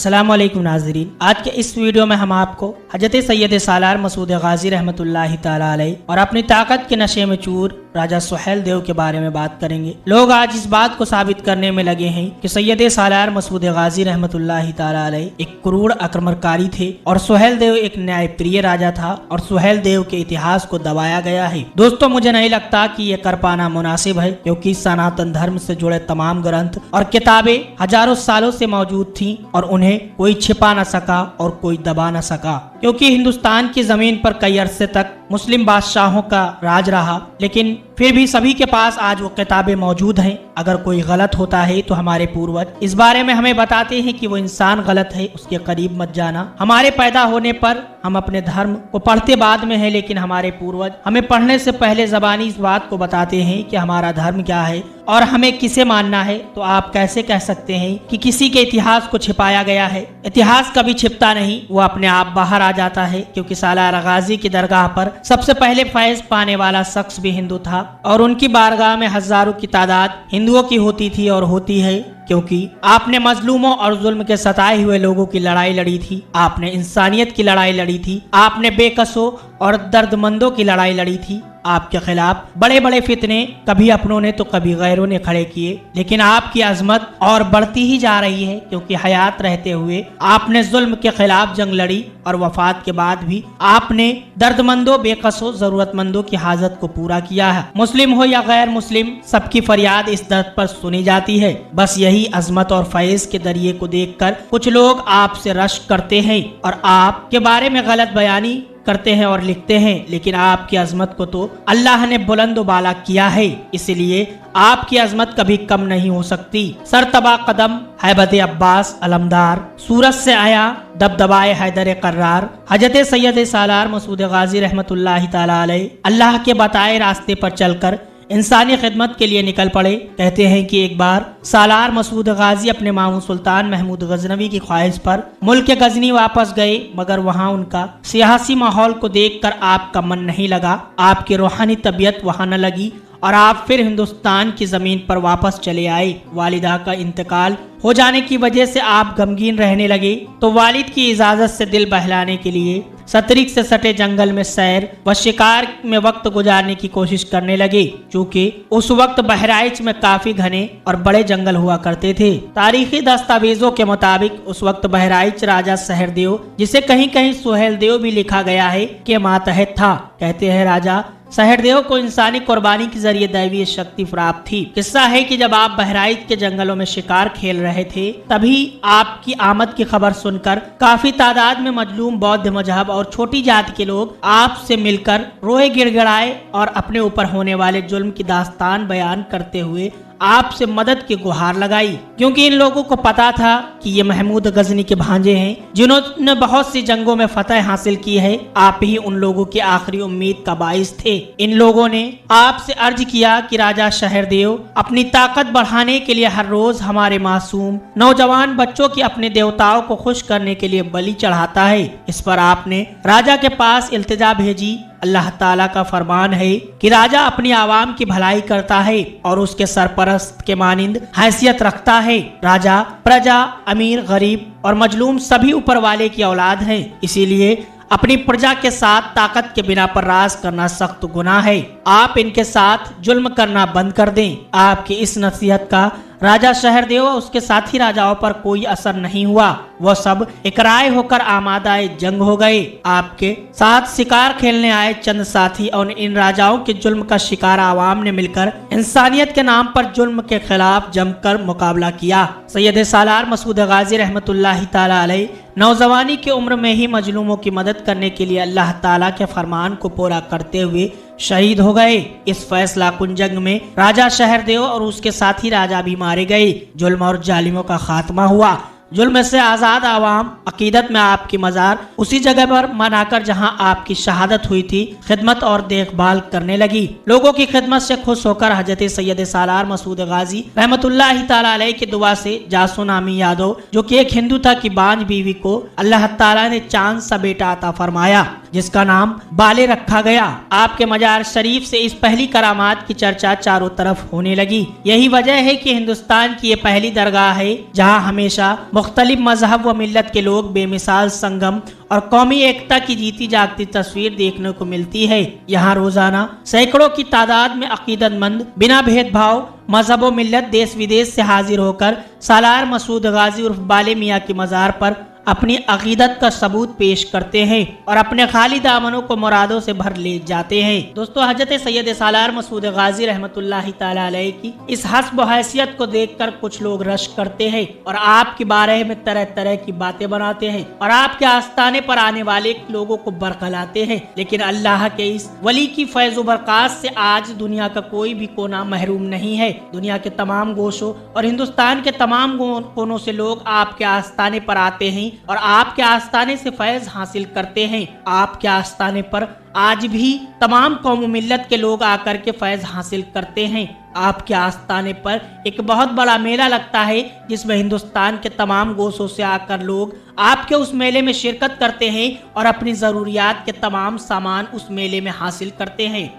अस्सलाम वालेकुम नाज़रीन, आज के इस वीडियो में हम आपको हजरत सैयद सालार मसूद गाजी रहमतुल्लाहि ताला अलैह और अपनी ताकत के नशे में चूर राजा सुहेल देव के बारे में बात करेंगे। लोग आज इस बात को साबित करने में लगे हैं कि सैयद सालार मसूद गाजी रहमतुल्लाहि ताला अलैह एक क्रूर आक्रमणकारी थे और सुहेल देव एक न्यायप्रिय राजा था और सुहेल देव के इतिहास को दबाया गया है। दोस्तों, मुझे नहीं लगता कि ये कर पाना मुनासिब है, क्योंकि सनातन धर्म से जुड़े तमाम ग्रंथ और किताबें हजारों सालों से मौजूद थीं और उन्हें कोई छिपा न सका और कोई दबा न सका, क्योंकि हिंदुस्तान की जमीन पर कई अरसे तक मुस्लिम बादशाहों का राज रहा, लेकिन फिर भी सभी के पास आज वो किताबें मौजूद हैं। अगर कोई गलत होता है तो हमारे पूर्वज इस बारे में हमें बताते हैं कि वो इंसान गलत है, उसके करीब मत जाना। हमारे पैदा होने पर हम अपने धर्म को पढ़ते बाद में है, लेकिन हमारे पूर्वज हमें पढ़ने से पहले ज़बानी इस बात को बताते हैं कि हमारा धर्म क्या है और हमें किसे मानना है। तो आप कैसे कह सकते हैं कि किसी के इतिहास को छिपाया गया है? इतिहास कभी छिपता नहीं, वो अपने आप बाहर आ जाता है, क्योंकि सालार गाजी की दरगाह पर सबसे पहले फैज पाने वाला शख्स भी हिंदू था और उनकी बारगाह में हजारों की तादाद हिंदुओं की होती थी और होती है, क्योंकि आपने मजलूमों और जुल्म के सताए हुए लोगों की लड़ाई लड़ी थी, आपने इंसानियत की लड़ाई लड़ी थी, आपने बेकसों और दर्दमंदों की लड़ाई लड़ी थी। आपके खिलाफ बड़े बड़े फितने कभी अपनों ने तो कभी गैरों ने खड़े किए, लेकिन आपकी अजमत और बढ़ती ही जा रही है, क्योंकि हयात रहते हुए आपने जुल्म के खिलाफ जंग लड़ी और वफात के बाद भी आपने दर्दमंदों, बेकसों, जरूरतमंदों की हाजत को पूरा किया है। मुस्लिम हो या गैर मुस्लिम, सबकी फरियाद इस दर्द पर सुनी जाती है। बस यही अजमत और फैज के दरिये को देखकर कुछ लोग आपसे रश्क करते हैं और आपके बारे में गलत बयानी करते हैं और लिखते हैं, लेकिन आपकी अजमत को तो अल्लाह ने बुलंद बाला किया है, इसलिए आपकी अजमत कभी कम नहीं हो सकती। सरतबा कदम हैबत अब्बास अलमदार, सूरज से आया दबदबाए हैदर कर्रार, हजरत सैयद सालार मसूद गाजी रहमतुल्लाहि ताला अलैह अल्लाह के बताए रास्ते पर चलकर इंसानी खिदमत के लिए निकल पड़े। कहते हैं कि एक बार सालार मसूद गाजी अपने मामू सुल्तान महमूद गजनवी की ख्वाहिश पर मुल्क गजनी वापस गए, मगर वहां उनका सियासी माहौल को देखकर आपका मन नहीं लगा, आपकी रूहानी तबीयत वहां न लगी और आप फिर हिंदुस्तान की जमीन पर वापस चले आए। वालिदा का इंतकाल हो जाने की वजह से आप गमगीन रहने लगे, तो वालिद की इजाजत से दिल बहलाने के लिए सतरिक से सटे जंगल में सैर व शिकार में वक्त गुजारने की कोशिश करने लगे, चूँकि उस वक्त बहराइच में काफी घने और बड़े जंगल हुआ करते थे। तारीखी दस्तावेजों के मुताबिक उस वक्त बहराइच राजा सहरदेव, जिसे कहीं कहीं सुहेल देव भी लिखा गया है, के मातहत था। कहते हैं राजा सहरदेव को इंसानी कुर्बानी के जरिए दैवीय शक्ति प्राप्त थी। किस्सा है कि जब आप बहराइच के जंगलों में शिकार खेल रहे थे, तभी आपकी आमद की खबर सुनकर काफी तादाद में मजलूम बौद्ध मजहब और छोटी जाति के लोग आपसे मिलकर रोए, गिड़गिड़ाए और अपने ऊपर होने वाले जुल्म की दास्तान बयान करते हुए आपसे मदद की गुहार लगाई, क्योंकि इन लोगों को पता था कि ये महमूद गजनी के भांजे हैं, जिन्होंने बहुत सी जंगों में फतह हासिल की है। आप ही उन लोगों की आखिरी उम्मीद का बाइस थे। इन लोगों ने आपसे अर्ज किया कि राजा सहरदेव अपनी ताकत बढ़ाने के लिए हर रोज हमारे मासूम नौजवान बच्चों की अपने देवताओं को खुश करने के लिए बलि चढ़ाता है। इस पर आपने राजा के पास इल्तिजा भेजी। अल्लाह ताला का फरमान है कि राजा अपनी आवाम की भलाई करता है और उसके सरपरस्त के मानिंद हैसियत रखता है। राजा, प्रजा, अमीर, गरीब और मजलूम सभी ऊपर वाले की औलाद है, इसीलिए अपनी प्रजा के साथ ताकत के बिना पर राज करना सख्त गुनाह है। आप इनके साथ जुल्म करना बंद कर दें। आपकी इस नसीहत का राजा सहरदेव और उसके साथी राजाओं पर कोई असर नहीं हुआ। वह सब इकराए होकर आमादाए जंग हो गए। आपके साथ शिकार खेलने आए चंद साथी और इन राजाओं के जुल्म का शिकार आवाम ने मिलकर इंसानियत के नाम पर जुल्म के खिलाफ जमकर मुकाबला किया। सैयद सालार मसूद गाजी रहमतुल्लाहि ताला अलैह नौजवानी की उम्र में ही मजलूमों की मदद करने के लिए अल्लाह ताला के फरमान को पूरा करते हुए शहीद हो गए। इस फैसला कुन जंग में राजा सहरदेव और उसके साथी राजा भी मारे गए। जुल्म और जालिमों का खात्मा हुआ। जुल्म से आजाद आवाम अकीदत में आपकी मजार उसी जगह पर मनाकर जहां आपकी शहादत हुई थी, खिदमत और देखभाल करने लगी। लोगों की खिदमत से खुश होकर हजरत सैयद सालार मसूद गाजी रहमतुल्लाहि ताला अलैह की दुआ से जासो नामी यादव, जो कि एक हिंदू था, की बांझ बीवी को अल्लाह ताला ने चांद सा बेटा अता फरमाया। जिसका नाम बाले रखा गया। आपके मजार शरीफ से इस पहली करामात की चर्चा चारों तरफ होने लगी। यही वजह है कि हिंदुस्तान की ये पहली दरगाह है जहाँ हमेशा मुख्तलिफ मजहब व मिल्लत के लोग बेमिसाल संगम और कौमी एकता की जीती जागती तस्वीर देखने को मिलती है। यहाँ रोजाना सैकड़ों की तादाद में अकीदतमंद बिना भेदभाव मजहब व मिल्लत देश विदेश से हाजिर होकर सालार मसूद गाजी उर्फ बाले मियाँ की मजार पर अपनी अकीदत का सबूत पेश करते हैं और अपने खाली दामनों को मुरादों से भर ले जाते हैं। दोस्तों, हजरत सैयद सालार मसूद गाजी रहमतुल्लाहि ताला अलैहि की इस हस्ब व हैसियत को देखकर कुछ लोग रश करते हैं और आपके बारे में तरह तरह की बातें बनाते हैं और आपके आस्थाने पर आने वाले लोगों को बरगलाते हैं। लेकिन अल्लाह के इस वली की फैज़ व बरक़ात से आज दुनिया का कोई भी कोना महरूम नहीं है। दुनिया के तमाम गोशों और हिंदुस्तान के तमाम कोनों से लोग आपके आस्थाने पर आते हैं और आपके आस्थाने से फैज हासिल करते हैं। आपके आस्थाने पर आज भी तमाम कौम मिल्लत के लोग आकर के फैज हासिल करते हैं। आपके आस्थाने पर एक बहुत बड़ा मेला लगता है जिसमें हिंदुस्तान के तमाम गोशों से आकर लोग आपके उस मेले में शिरकत करते हैं और अपनी जरूरियात के तमाम सामान उस मेले में हासिल करते हैं।